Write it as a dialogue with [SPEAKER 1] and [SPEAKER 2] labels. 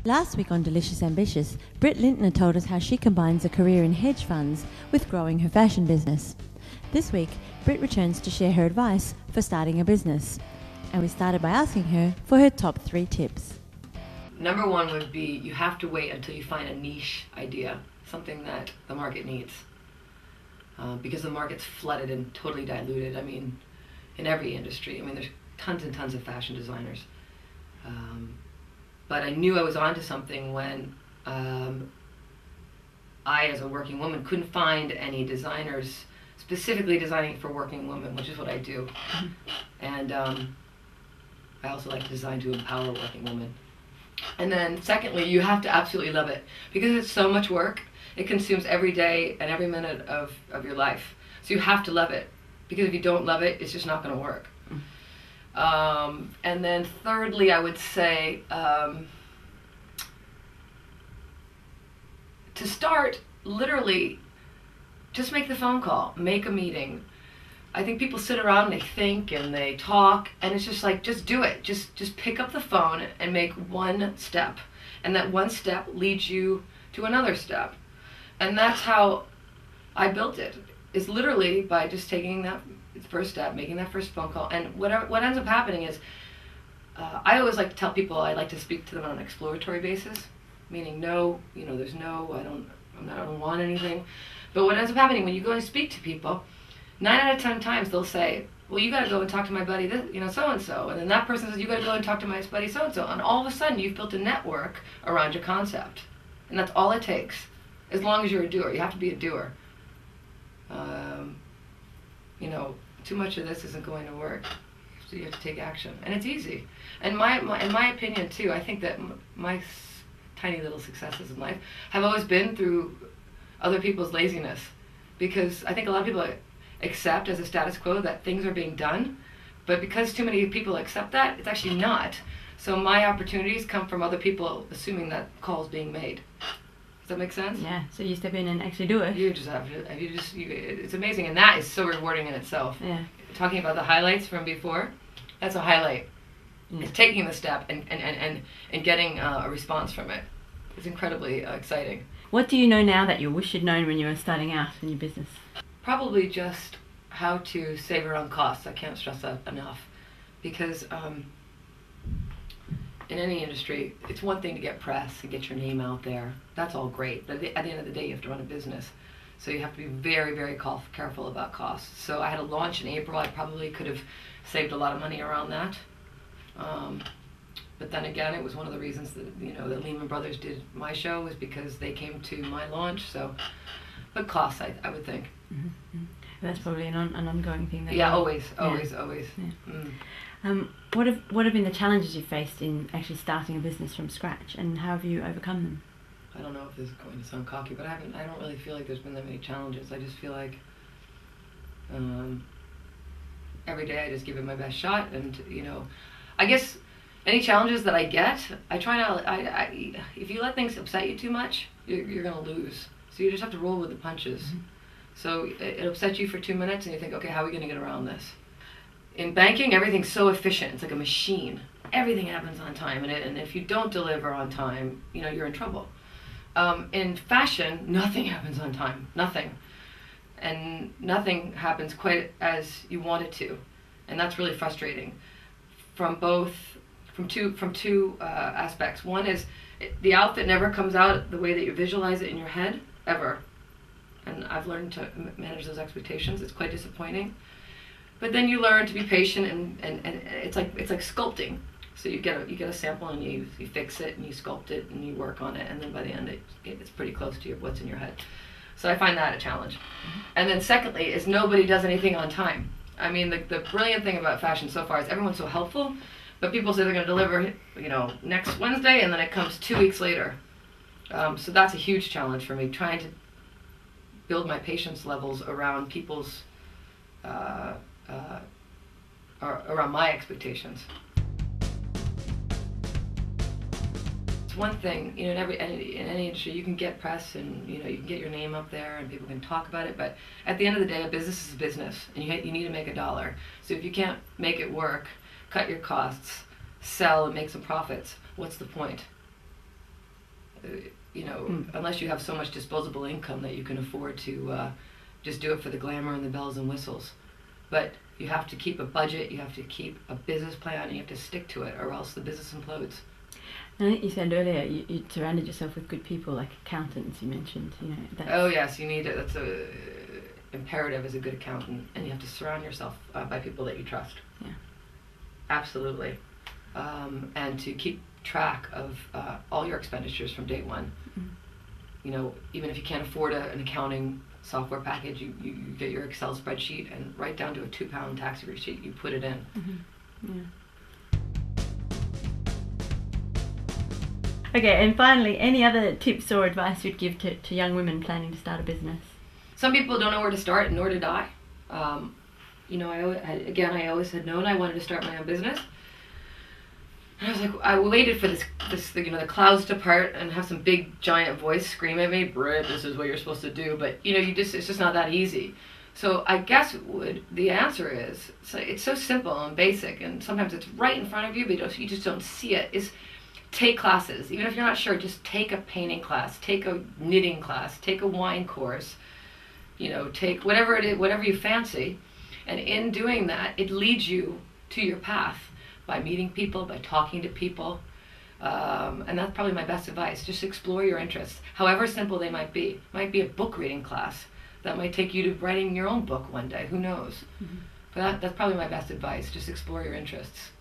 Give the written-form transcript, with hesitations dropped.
[SPEAKER 1] Last week on Delicious Ambitious, Britt Lintner told us how she combines a career in hedge funds with growing her fashion business. This week, Britt returns to share her advice for starting a business. And we started by asking her for her top 3 tips.
[SPEAKER 2] Number 1 would be you have to wait until you find a niche idea, something that the market needs. Because the market's flooded and totally diluted. I mean, in every industry. I mean, there's tons and tons of fashion designers. But I knew I was onto something when I, as a working woman, couldn't find any designers specifically designing for working women, which is what I do. And I also like to design to empower working women. And then secondly, you have to absolutely love it. Because it's so much work, it consumes every day and every minute of your life. So you have to love it. Because if you don't love it, it's just not going to work. And then thirdly, I would say, to start, literally, just make the phone call, make a meeting. I think people sit around and they think and they talk, and it's just like, just do it. Just pick up the phone and make one step. And that one step leads you to another step. And that's how I built it, is literally by just taking that first step, making that first phone call. And what ends up happening is, I always like to tell people I like to speak to them on an exploratory basis, meaning no, there's no, I don't want anything. But what ends up happening when you go and speak to people, 9 out of 10 times they'll say, well, you got to go and talk to my buddy, so-and-so. And then that person says, you got to go and talk to my buddy, so-and-so. And all of a sudden, you've built a network around your concept. And that's all it takes, as long as you're a doer. You have to be a doer. Too much of this isn't going to work. So you have to take action. And it's easy. And in my opinion, too, I think that my tiny little successes in life have always been through other people's laziness. Because I think a lot of people accept as a status quo that things are being done, but because too many people accept that, it's actually not. So my opportunities come from other people assuming that call is being made. Does that make sense?
[SPEAKER 1] Yeah, so you step in and actually do it.
[SPEAKER 2] You just have to, it's amazing, and that is so rewarding in itself.
[SPEAKER 1] Yeah.
[SPEAKER 2] Talking about the highlights from before, that's a highlight. Yeah. It's taking the step and getting a response from it. It's incredibly exciting.
[SPEAKER 1] What do you know now that you wish you'd known when you were starting out in your business?
[SPEAKER 2] Probably just how to save around costs. I can't stress that enough. Because in any industry, it's one thing to get press and get your name out there. That's all great. But at the end of the day, you have to run a business. So you have to be very, very careful about costs. So I had a launch in April. I probably could have saved a lot of money around that. But then again, it was one of the reasons that, that Lehman Brothers did my show, was because they came to my launch. So, but costs, I would think.
[SPEAKER 1] Mm-hmm. That's probably an ongoing thing.
[SPEAKER 2] Yeah, always. Yeah.
[SPEAKER 1] What have been the challenges you faced in actually starting a business from scratch, and how have you overcome them?
[SPEAKER 2] I don't know if this is going to sound cocky, but I don't really feel like there's been that many challenges. I just feel like every day I just give it my best shot, and I guess any challenges that I get, I try not. If you let things upset you too much, you're gonna lose. So you just have to roll with the punches. Mm-hmm. So it upsets you for 2 minutes, and you think, okay, how are we gonna get around this? In banking, everything's so efficient. It's like a machine. Everything happens on time, and if you don't deliver on time, you're in trouble. In fashion, nothing happens on time. Nothing. And nothing happens quite as you want it to. And that's really frustrating. From two aspects. One is the outfit never comes out the way that you visualize it in your head, ever. And I've learned to manage those expectations. It's quite disappointing. But then you learn to be patient, and it's like sculpting. So you get a sample, and you fix it, and you sculpt it, and you work on it, and then by the end it's pretty close to what's in your head. So I find that a challenge. Mm-hmm. And then secondly is nobody does anything on time. I mean, the brilliant thing about fashion so far is everyone's so helpful, but people say they're going to deliver, next Wednesday, and then it comes 2 weeks later. So that's a huge challenge for me, trying to build my patience levels around people's, around my expectations. It's one thing, in any industry, you can get press, and you can get your name up there, and people can talk about it. But at the end of the day, a business is a business, and you need to make $1. So if you can't make it work, cut your costs, sell, and make some profits, what's the point? Unless you have so much disposable income that you can afford to just do it for the glamour and the bells and whistles. But you have to keep a budget, you have to keep a business plan, and you have to stick to it, or else the business implodes.
[SPEAKER 1] And I think you said earlier you surrounded yourself with good people, like accountants. You mentioned,
[SPEAKER 2] Oh yes, you need it. That's a imperative as a good accountant, and you have to surround yourself by people that you trust.
[SPEAKER 1] Yeah,
[SPEAKER 2] absolutely, and to keep track of all your expenditures from day one. Mm-hmm. Even if you can't afford an accounting software package, you get your Excel spreadsheet and right down to a 2-pound taxi receipt, you put it in.
[SPEAKER 1] Mm-hmm. Yeah. Okay, and finally, any other tips or advice you'd give to young women planning to start a business?
[SPEAKER 2] Some people don't know where to start, nor did I. I always had known I wanted to start my own business. And I was like, I waited for this the clouds to part and have some big giant voice scream at me, Britt, this is what you're supposed to do. But it's just not that easy. So I guess the answer is, it's so simple and basic, and sometimes it's right in front of you, but you just don't see it. Is take classes. Even if you're not sure, just take a painting class, take a knitting class, take a wine course. Take whatever it is, whatever you fancy, and in doing that, it leads you to your path by meeting people, by talking to people, and that's probably my best advice. Just explore your interests, however simple they might be. It might be a book reading class that might take you to writing your own book one day. Who knows? Mm-hmm. But that's probably my best advice. Just explore your interests.